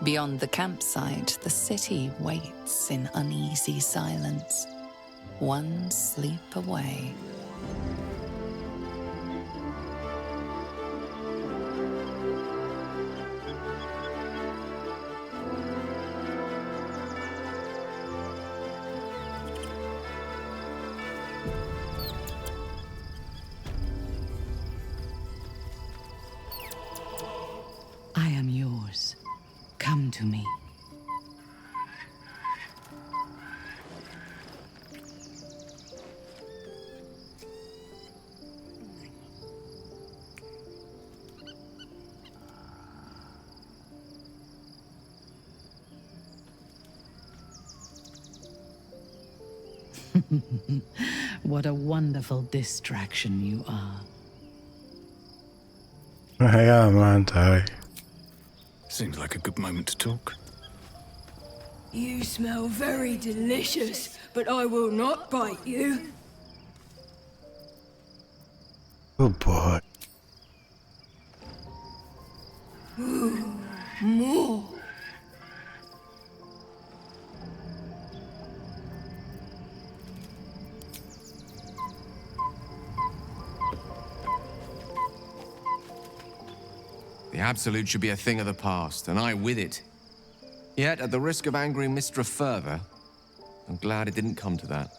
Beyond the campsite, the city waits in uneasy silence, one sleep away. I am yours. Come to me. What a wonderful distraction you are. I am, aren't I? Seems like a good moment to talk. You smell very delicious, but I will not bite you. Good boy. More. The Absolute should be a thing of the past, and I with it. Yet, at the risk of angering Mistra further, I'm glad it didn't come to that.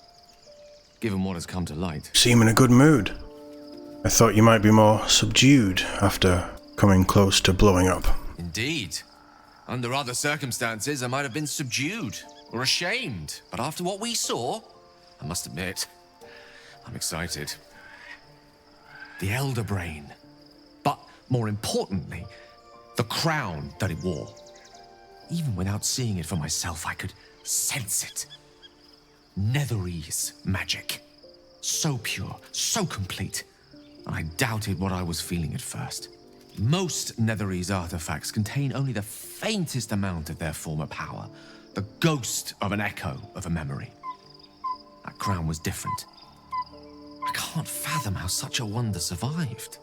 Given what has come to light. Seem in a good mood. I thought you might be more subdued after coming close to blowing up. Indeed. Under other circumstances, I might have been subdued or ashamed. But after what we saw, I must admit, I'm excited. The Elder Brain. But more importantly, the crown that it wore. Even without seeing it for myself, I could sense it. Netherese magic. So pure, so complete. I doubted what I was feeling at first. Most Netherese artifacts contain only the faintest amount of their former power. The ghost of an echo of a memory. That crown was different. I can't fathom how such a wonder survived.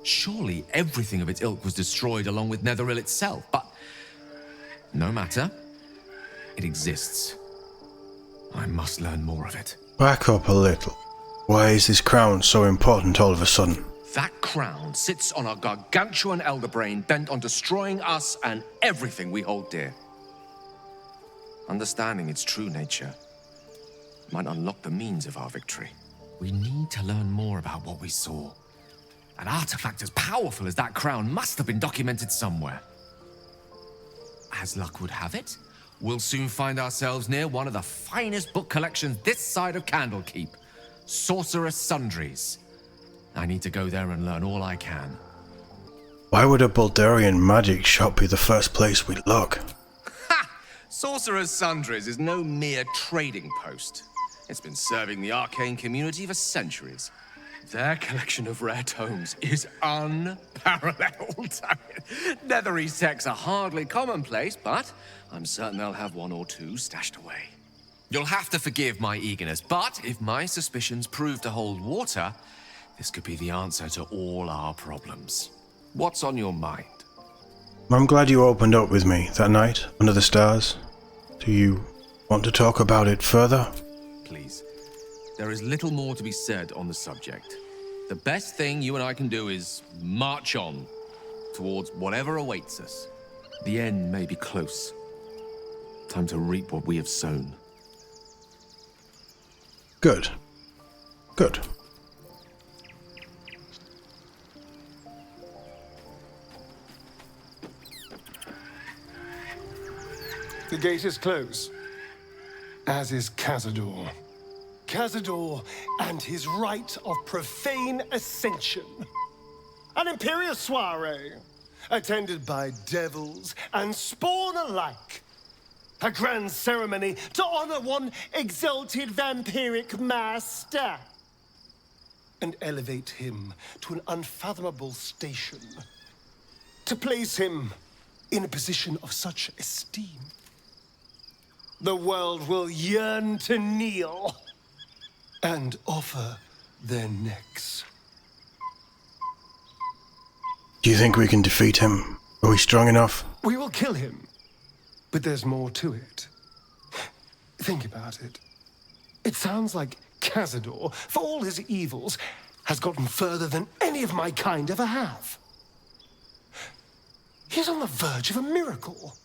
Surely everything of its ilk was destroyed along with Netheril itself, but no matter. It exists. I must learn more of it. Back up a little. Why is this crown so important all of a sudden? That crown sits on a gargantuan elder brain bent on destroying us and everything we hold dear. Understanding its true nature might unlock the means of our victory. We need to learn more about what we saw. An artifact as powerful as that crown must have been documented somewhere. As luck would have it, we'll soon find ourselves near one of the finest book collections this side of Candlekeep. Sorcerous Sundries. I need to go there and learn all I can. Why would a Baldurian magic shop be the first place we'd look? Ha! Sorcerous Sundries is no mere trading post. It's been serving the arcane community for centuries. Their collection of rare tomes is unparalleled. Netherese texts are hardly commonplace, but I'm certain they'll have one or two stashed away. You'll have to forgive my eagerness, but if my suspicions prove to hold water, this could be the answer to all our problems. What's on your mind? I'm glad you opened up with me that night under the stars. Do you want to talk about it further? Please. There is little more to be said on the subject. The best thing you and I can do is march on towards whatever awaits us. The end may be close. Time to reap what we have sown. Good. Good. The gate is closed, as is Cazador. Cazador and his rite of profane ascension. An imperial soiree, attended by devils and spawn alike. A grand ceremony to honor one exalted vampiric master. And elevate him to an unfathomable station. To place him in a position of such esteem. The world will yearn to kneel and offer their necks. Do you think we can defeat him? Are we strong enough? We will kill him but there's more to it. Think about it. It sounds like Cazador, for all his evils, has gotten further than any of my kind ever have. He's on the verge of a miracle.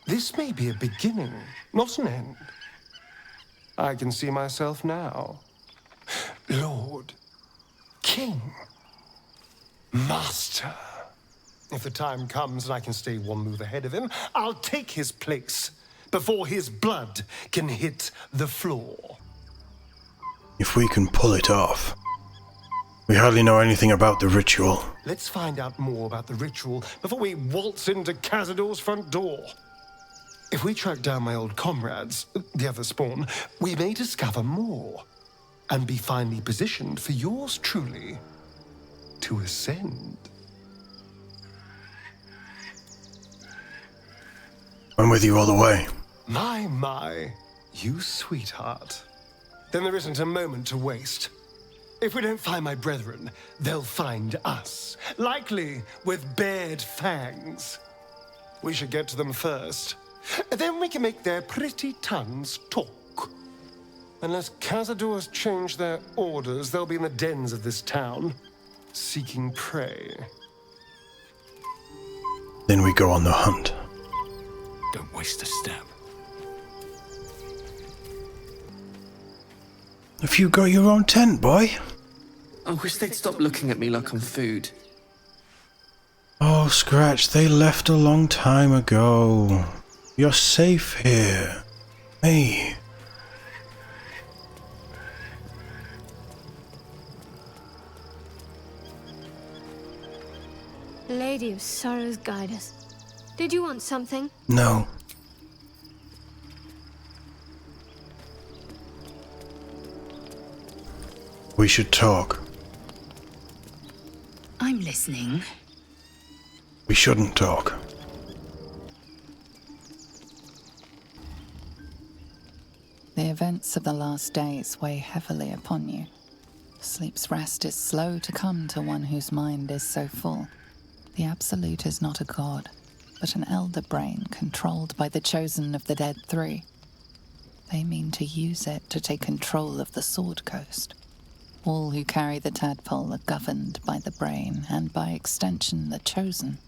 This may be a beginning, not an end. I can see myself now. Lord, King, Master. If the time comes and I can stay one move ahead of him, I'll take his place before his blood can hit the floor. If we can pull it off. We hardly know anything about the ritual. Let's find out more about the ritual before we waltz into Cazador's front door. If we track down my old comrades, the other spawn, we may discover more and be finally positioned for yours truly to ascend. I'm with you all the way. My, you sweetheart. Then there isn't a moment to waste. If we don't find my brethren, they'll find us, likely with bared fangs. We should get to them first. Then we can make their pretty tongues talk. Unless Cazador's changed their orders, they'll be in the dens of this town, seeking prey. Then we go on the hunt. Don't waste a step. Have you got your own tent, boy? I wish they'd stop looking at me like I'm food. Oh, Scratch, they left a long time ago. You're safe here. Hey. Lady of Sorrows, guide us. Did you want something? No. We should talk. I'm listening. We shouldn't talk. The events of the last days weigh heavily upon you. Sleep's rest is slow to come to one whose mind is so full. The Absolute is not a god, but an elder brain controlled by the chosen of the Dead Three. They mean to use it to take control of the Sword Coast. All who carry the tadpole are governed by the brain, and by extension the chosen.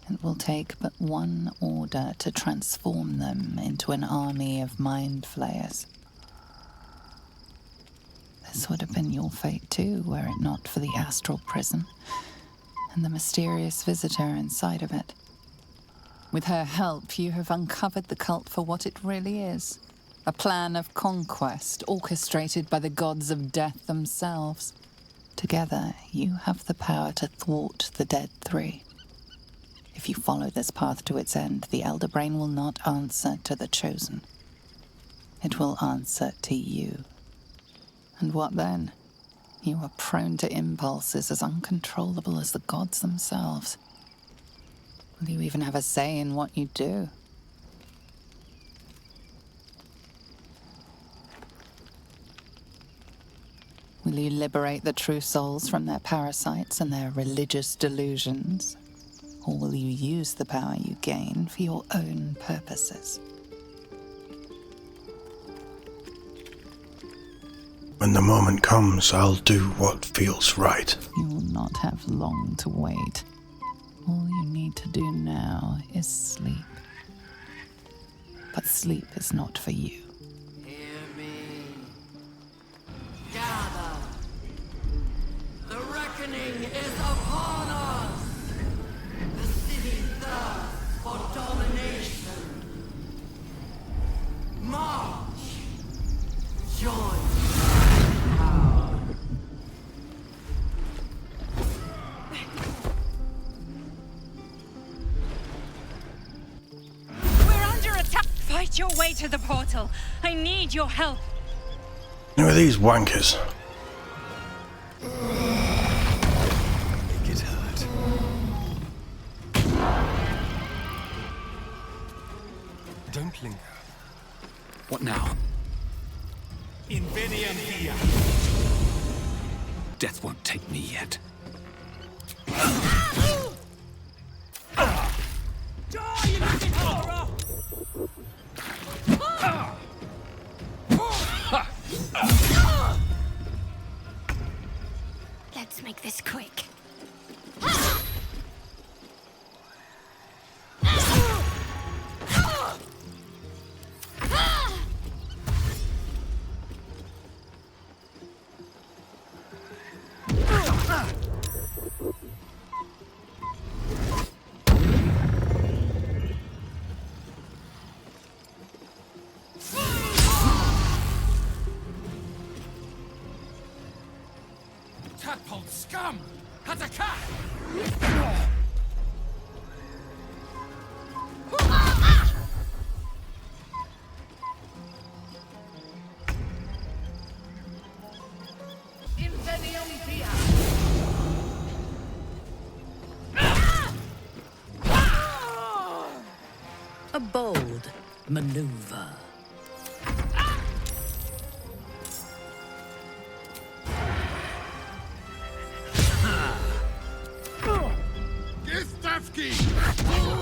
It will take but one order to transform them into an army of mind flayers. This would have been your fate too, were it not for the astral prison and the mysterious visitor inside of it. With her help, you have uncovered the cult for what it really is. A plan of conquest orchestrated by the gods of death themselves. Together, you have the power to thwart the Dead Three. If you follow this path to its end, the Elder Brain will not answer to the Chosen. It will answer to you. And what then? You are prone to impulses as uncontrollable as the gods themselves. Will you even have a say in what you do? Will you liberate the true souls from their parasites and their religious delusions? Or will you use the power you gain for your own purposes? When the moment comes, I'll do what feels right. You will not have long to wait. All you need to do now is sleep. But sleep is not for you. Hear me. Gather. The reckoning is upon us. The city thirsts for domination. March. Join. Fight your way to the portal. I need your help. Who are these wankers? Make it hurt. Don't linger. What now? Inveniam via. Death won't take me yet. Die, you little Let's make this quick. Tadpole scum! Attack! A bold maneuver. Gistavki!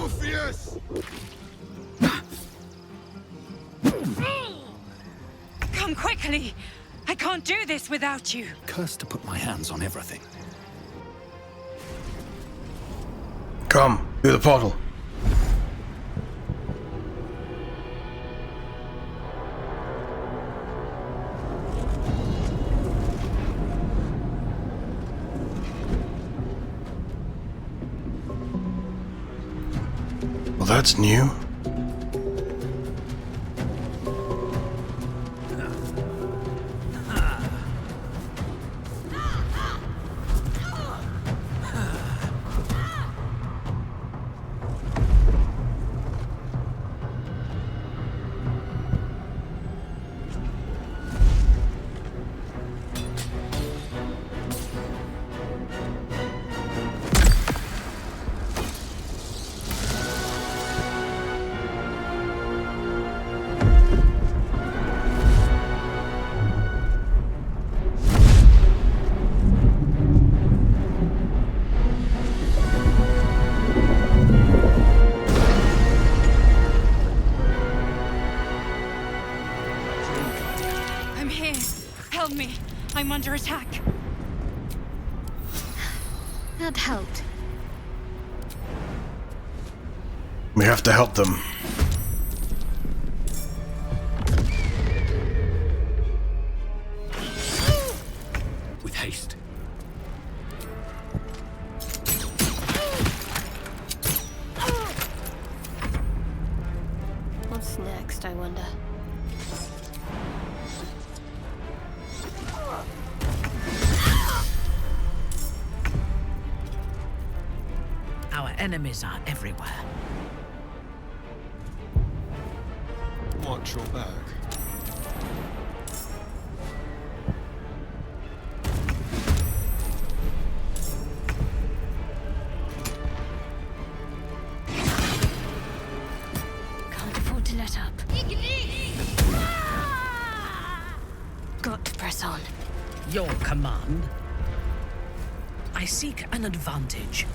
Orpheus! Come quickly! I can't do this without you. Cursed to put my hands on everything. Come, through the portal. Well, that's new. I'm here. Help me. I'm under attack. That helped. We have to help them. With haste. What's next, I wonder? Our enemies are everywhere. Watch your back. Can't afford to let up. Got to press on. Your command. I seek an advantage.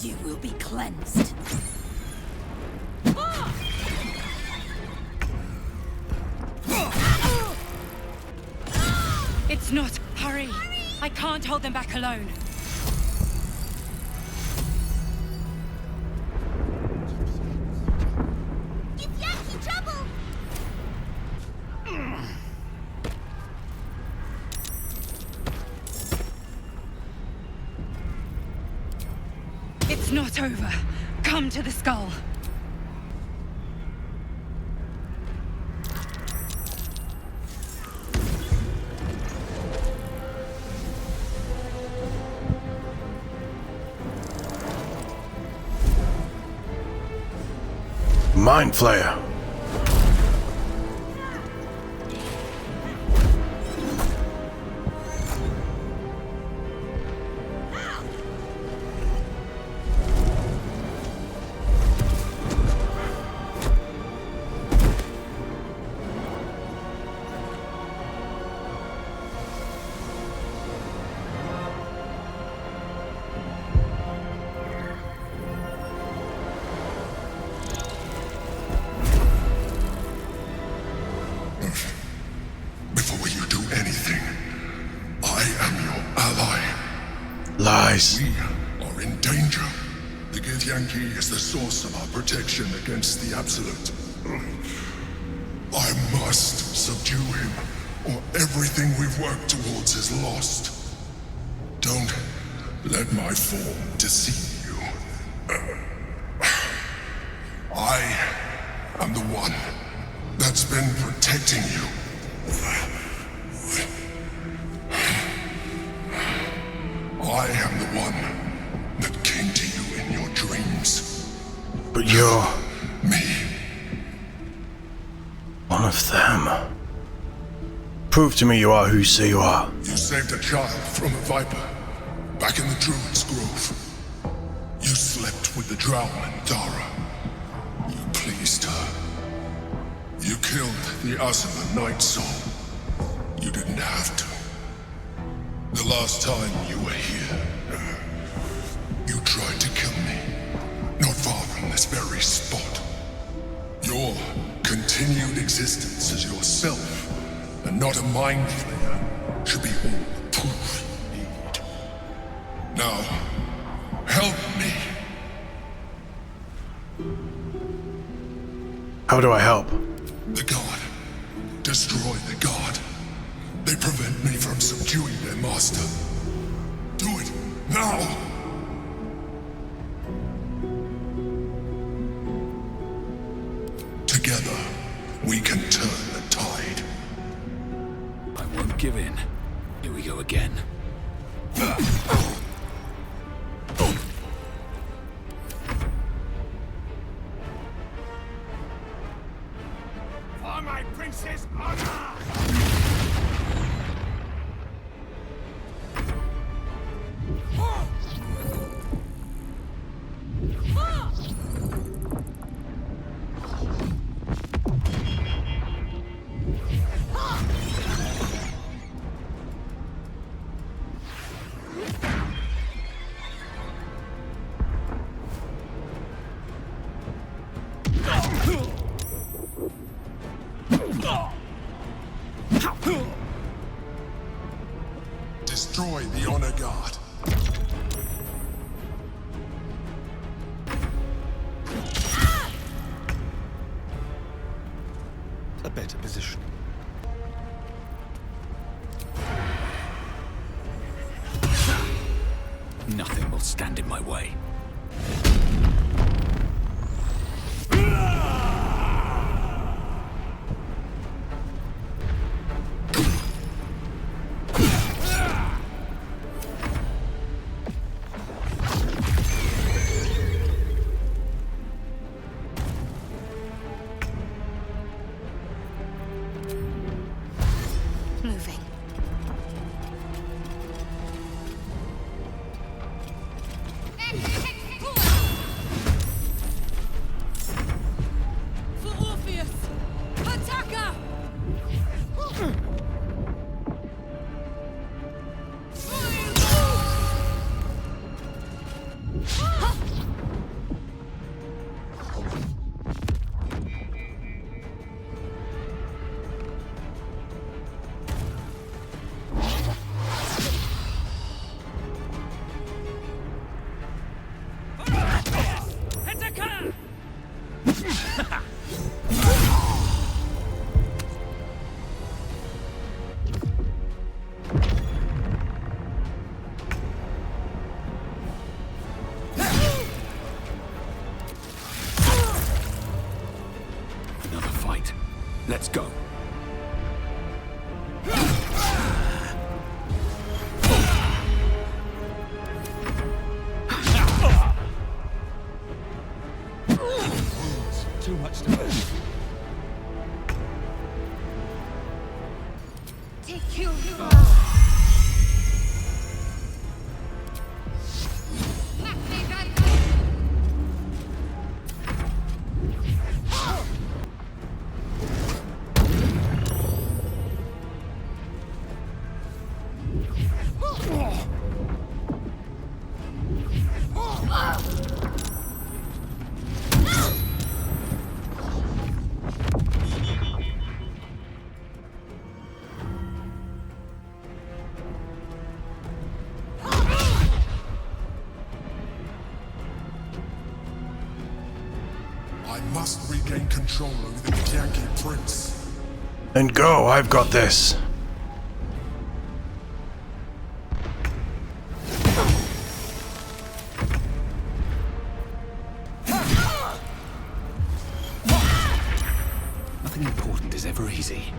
You will be cleansed. It's not. Hurry. I can't hold them back alone. It's not over. Come to the skull. Mind Flayer. allies. We are in danger. The Githyanki is the source of our protection against the Absolute. I must subdue him, or everything we've worked towards is lost. Don't let my form deceive you. I am the one that's been protecting you. I am the one that came to you in your dreams. But you're Me. one of them. Prove to me you are who you say you are. You saved a child from a viper back in the Druid's Grove. You slept with the Drow and Dara. You pleased her. You killed the Asuma Night Soul. You didn't have to. The last time you were here, you tried to kill me. Not far from this very spot. Your continued existence as yourself, and not a mind flayer, should be all the proof you need. Now, help me. How do I help? The God. Destroy the God. They prevent me from subduing their master. Do it now! Together, we can turn the tide. I won't give in. Here we go again. For my prince's honor! Destroy the Honor Guard. A better position. Nothing will stand in my way. Moving. For Orpheus! Attacker! Another fight. Let's go. Too much to bear. Take you. I must regain control over the Githyanki prince. Then go, I've got this. Nothing important is ever easy.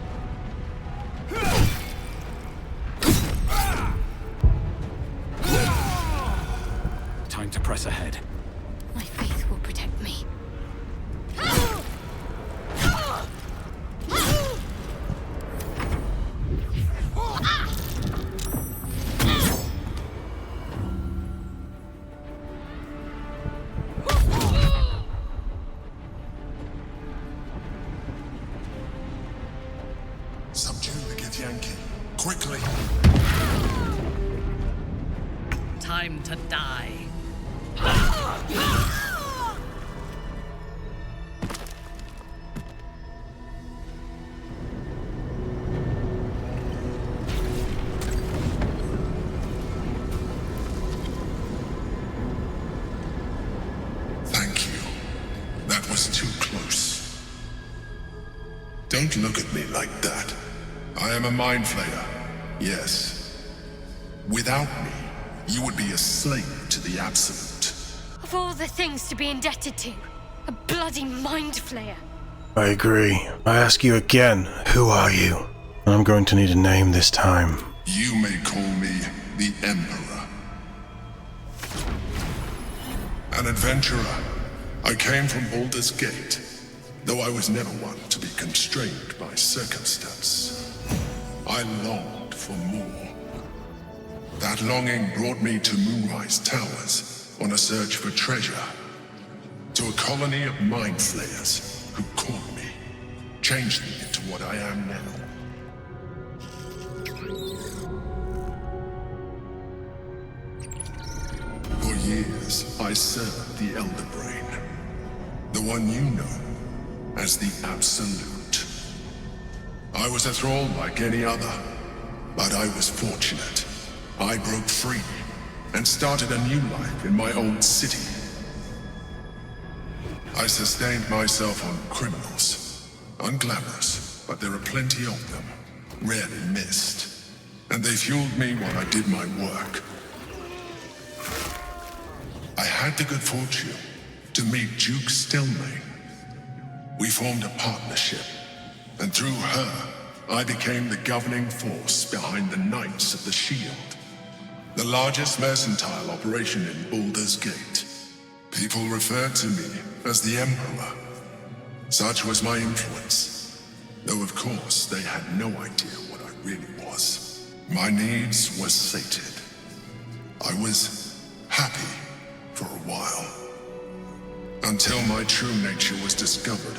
Time to press ahead. My faith will protect me. Subdue the Githyanki. Quickly. Time to die. Thank you. That was too close. Don't look at me like that. I am a mind flayer. Yes. Without me, you would be a slave to the Absolute. Of all the things to be indebted to, a bloody mind flayer. I agree. I ask you again, who are you? And I'm going to need a name this time. You may call me the Emperor. An adventurer. I came from Baldur's Gate, though I was never one to be constrained by circumstance. I longed for more. That longing brought me to Moonrise Towers on a search for treasure. To a colony of mind flayers who caught me, changed me into what I am now. For years, I served the Elder Brain, the one you know as the Absolute. I was a thrall like any other, but I was fortunate. I broke free and started a new life in my old city. I sustained myself on criminals, unglamorous, but there are plenty of them, rarely missed, and they fueled me while I did my work. I had the good fortune to meet Duke Stelmane. We formed a partnership, and through her, I became the governing force behind the Knights of the Shield, the largest mercantile operation in Baldur's Gate. People referred to me as the Emperor. Such was my influence, though of course they had no idea what I really was. My needs were sated. I was happy for a while, until my true nature was discovered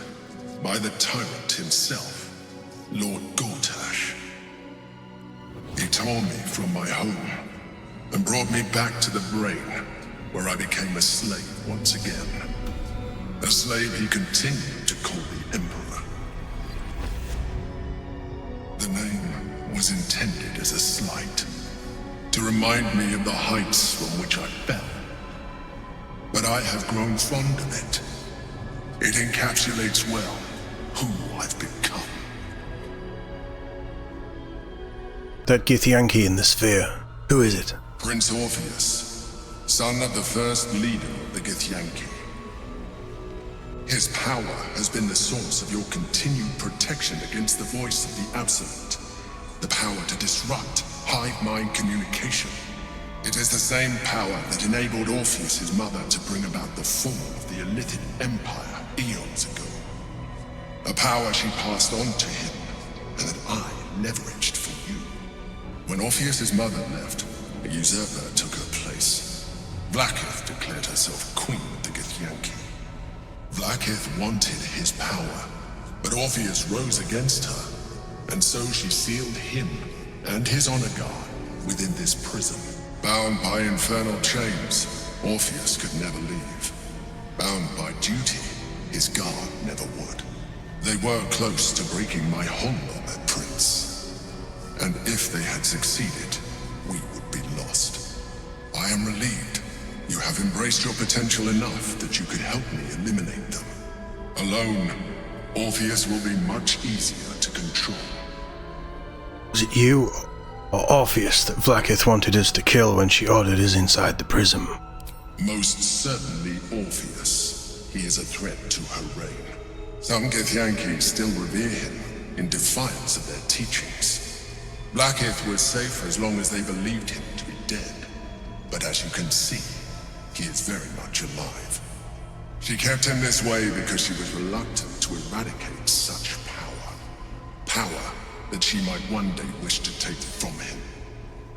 by the tyrant himself, Lord Gortash. He tore me from my home and brought me back to the Brain, where I became a slave once again. A slave he continued to call the Emperor. The name was intended as a slight, to remind me of the heights from which I fell. But I have grown fond of it. It encapsulates well who I've become. That Githyanki in the sphere, who is it? Prince Orpheus, son of the first leader of the Githyanki. His power has been the source of your continued protection against the voice of the Absolute. The power to disrupt hive mind communication. It is the same power that enabled Orpheus's mother to bring about the fall of the Illithid Empire eons ago. A power she passed on to him, and that I leveraged for you. When Orpheus's mother left, a usurper took her place. Vlaakith declared herself queen of the Githyanki. Vlaakith wanted his power, but Orpheus rose against her, and so she sealed him and his honor guard within this prison. Bound by infernal chains, Orpheus could never leave. Bound by duty, his guard never would. They were close to breaking my hold on that prince. And if they had succeeded, we would be lost. I am relieved. You have embraced your potential enough that you could help me eliminate them. Alone, Orpheus will be much easier to control. Was it you or Orpheus that Vlaakith wanted us to kill when she ordered us inside the prism? Most certainly Orpheus. He is a threat to her reign. Some Githyanki still revere him in defiance of their teachings. Vlaakith was safe as long as they believed him to be dead. But as you can see, he is very much alive. She kept him this way because she was reluctant to eradicate such power. Power that she might one day wish to take from him.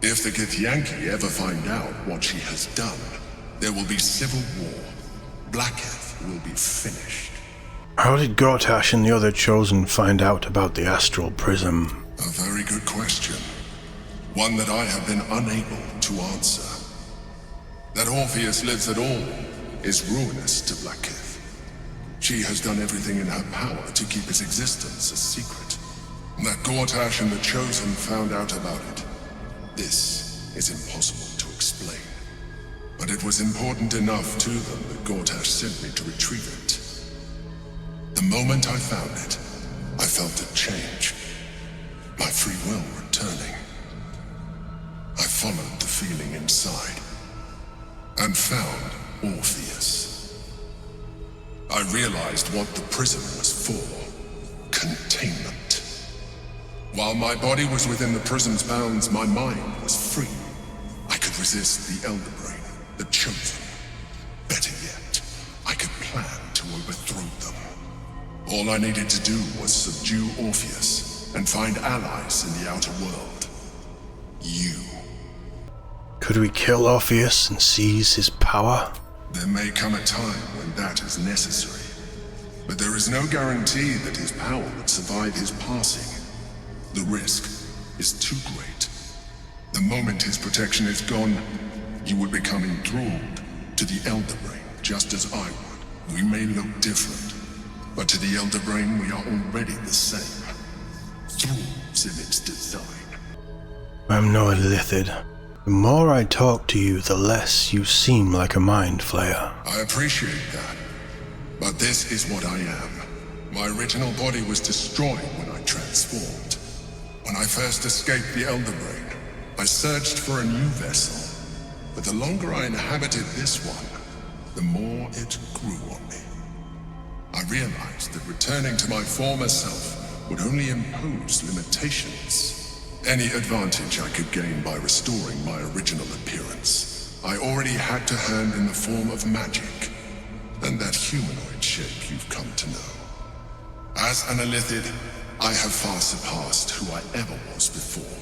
If the Githyanki ever find out what she has done, there will be civil war. Vlaakith will be finished. How did Gortash and the other Chosen find out about the astral prism? A very good question. One that I have been unable to answer. That Orpheus lives at all is ruinous to Vlaakith. She has done everything in her power to keep his existence a secret. That Gortash and the Chosen found out about it. This is impossible to explain. But it was important enough to them that Gortash sent me to retrieve it. The moment I found it, I felt a change. My free will returning. I followed the feeling inside and found Orpheus. I realized what the prism was for. Containment. While my body was within the prism's bounds, my mind was free. I could resist the Elder Brain, the Chosen. Better yet, I could plan to overthrow them. All I needed to do was subdue Orpheus and find allies in the outer world. You. Could we kill Orpheus and seize his power? There may come a time when that is necessary. But there is no guarantee that his power would survive his passing. The risk is too great. The moment his protection is gone, you would become enthralled to the Elder Brain, just as I would. We may look different, but to the Elder Brain we are already the same. Thralls in its design. I'm no Illithid. The more I talk to you, the less you seem like a mind flayer. I appreciate that. But this is what I am. My original body was destroyed when I transformed. When I first escaped the Elder Brain, I searched for a new vessel. But the longer I inhabited this one, the more it grew on me. I realized that returning to my former self would only impose limitations. Any advantage I could gain by restoring my original appearance, I already had to hand in the form of magic, and that humanoid shape you've come to know. As an Illithid, I have far surpassed who I ever was before.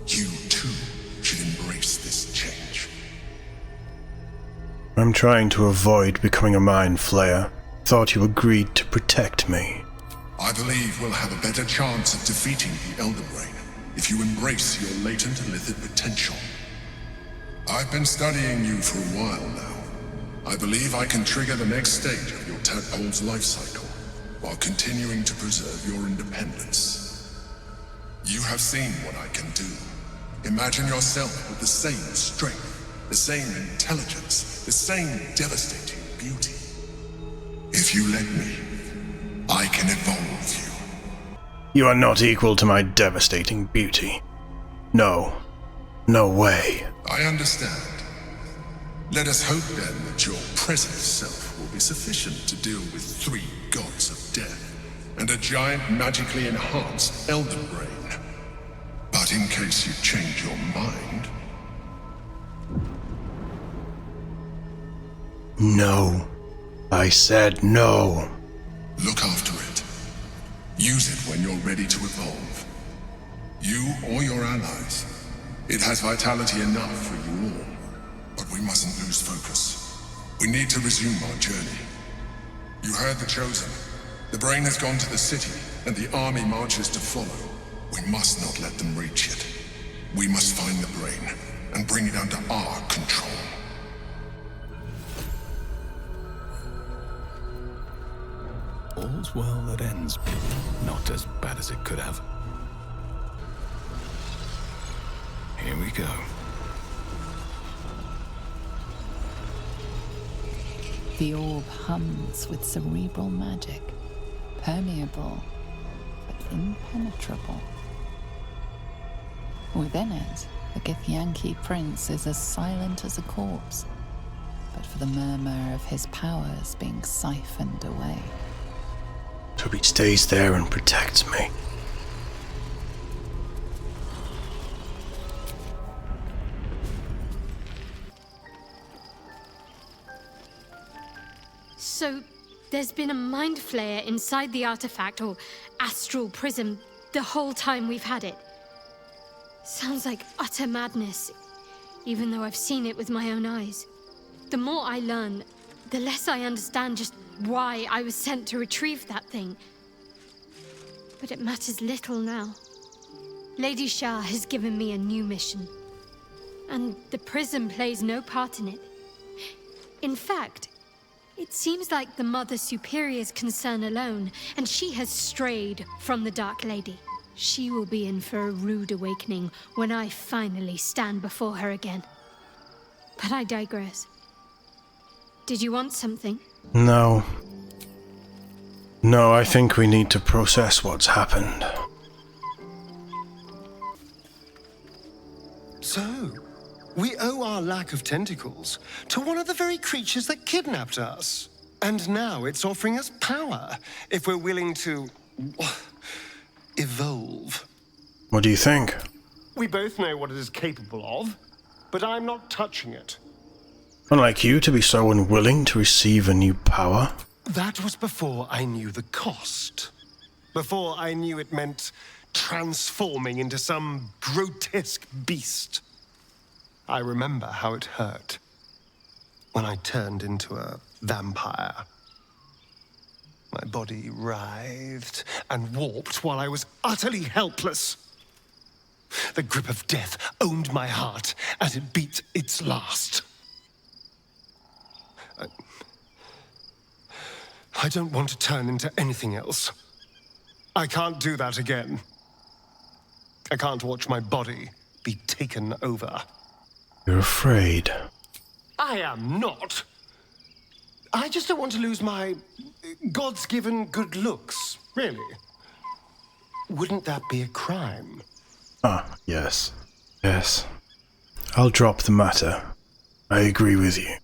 You, too, should embrace this change. I'm trying to avoid becoming a mind flayer. Thought you agreed to protect me. I believe we'll have a better chance of defeating the Elder Brain if you embrace your latent Illithid potential. I've been studying you for a while now. I believe I can trigger the next stage of your tadpole's life cycle, while continuing to preserve your independence. You have seen what I can do. Imagine yourself with the same strength, the same intelligence, the same devastating beauty. If you let me, I can evolve you. You are not equal to my devastating beauty. No. No way. I understand. Let us hope then that your present self will be sufficient to deal with 3 gods of death and a giant magically enhanced Elder Brain. But in case you change your mind... No. I said no. Look after it. Use it when you're ready to evolve. You or your allies. It has vitality enough for you all. But we mustn't lose focus. We need to resume our journey. You heard the Chosen. The Brain has gone to the city, and the army marches to follow. We must not let them reach it. We must find the Brain, and bring it under our control. All's well that ends. Not as bad as it could have. Here we go. The orb hums with cerebral magic, permeable but impenetrable. Within it, the Githyanki prince is as silent as a corpse, but for the murmur of his powers being siphoned away. So he stays there and protects me. So, there's been a mind flayer inside the artifact, or astral prism, the whole time we've had it. Sounds like utter madness, even though I've seen it with my own eyes. The more I learn, the less I understand just why I was sent to retrieve that thing. But it matters little now. Lady Shah has given me a new mission, and the prism plays no part in it. In fact, it seems like the Mother Superior's concern alone, and she has strayed from the Dark Lady. She will be in for a rude awakening when I finally stand before her again. But I digress. Did you want something? No. No, I think we need to process what's happened. So, we owe our lack of tentacles to one of the very creatures that kidnapped us. And now it's offering us power, if we're willing to evolve. What do you think? We both know what it is capable of, but I'm not touching it. Unlike you to be so unwilling to receive a new power. That was before I knew the cost. Before I knew it meant transforming into some grotesque beast. I remember how it hurt when I turned into a vampire. My body writhed and warped while I was utterly helpless. The grip of death owned my heart as it beat its last. I don't want to turn into anything else. I can't do that again. I can't watch my body be taken over. You're afraid. I am not. I just don't want to lose my God's given good looks, really. Wouldn't that be a crime? Ah, yes. Yes. I'll drop the matter. I agree with you.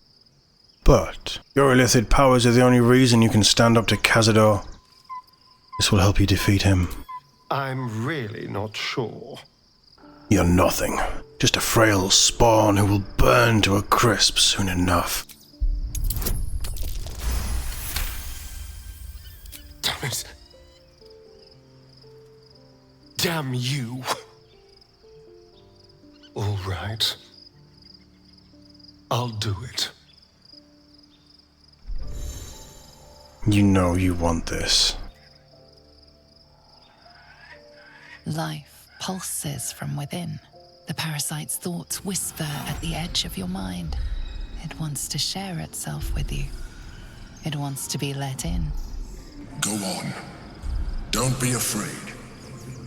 But your illithid powers are the only reason you can stand up to Cazador. This will help you defeat him. I'm really not sure. You're nothing. Just a frail spawn who will burn to a crisp soon enough. Damn it. Damn you. All right. I'll do it. You know you want this. Life pulses from within. The parasite's thoughts whisper at the edge of your mind. It wants to share itself with you. It wants to be let in. Go on. Don't be afraid.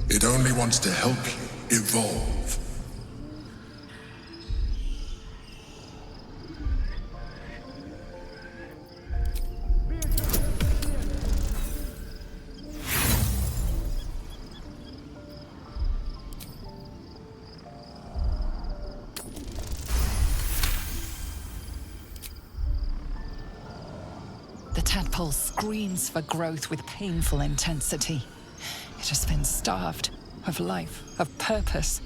It only wants to help you evolve. The tadpole screams for growth with painful intensity. It has been starved of life, of purpose.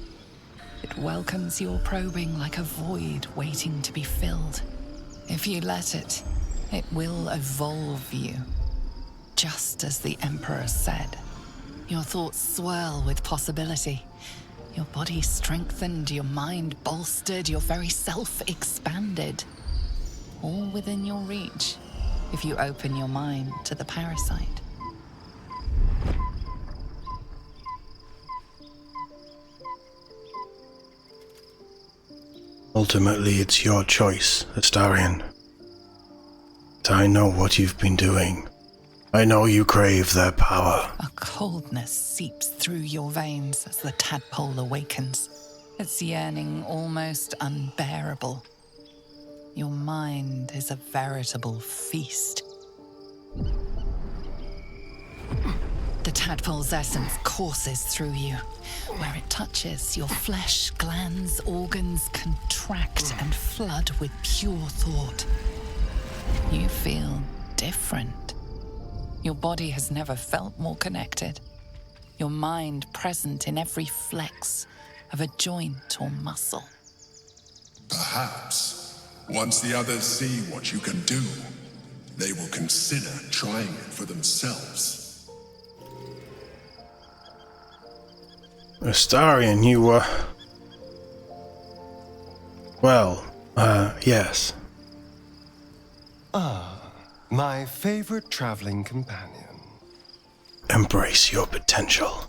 It welcomes your probing like a void waiting to be filled. If you let it, it will evolve you. Just as the Emperor said. Your thoughts swirl with possibility. Your body strengthened, your mind bolstered, your very self expanded. All within your reach, if you open your mind to the parasite. Ultimately, it's your choice, Astarion. But I know what you've been doing. I know you crave their power. A coldness seeps through your veins as the tadpole awakens, its yearning almost unbearable. Your mind is a veritable feast. The tadpole's essence courses through you. Where it touches, your flesh, glands, organs contract and flood with pure thought. You feel different. Your body has never felt more connected. Your mind present in every flex of a joint or muscle. Perhaps, once the others see what you can do, they will consider trying it for themselves. Astarion, you were... Well, yes. Ah, my favorite traveling companion. Embrace your potential.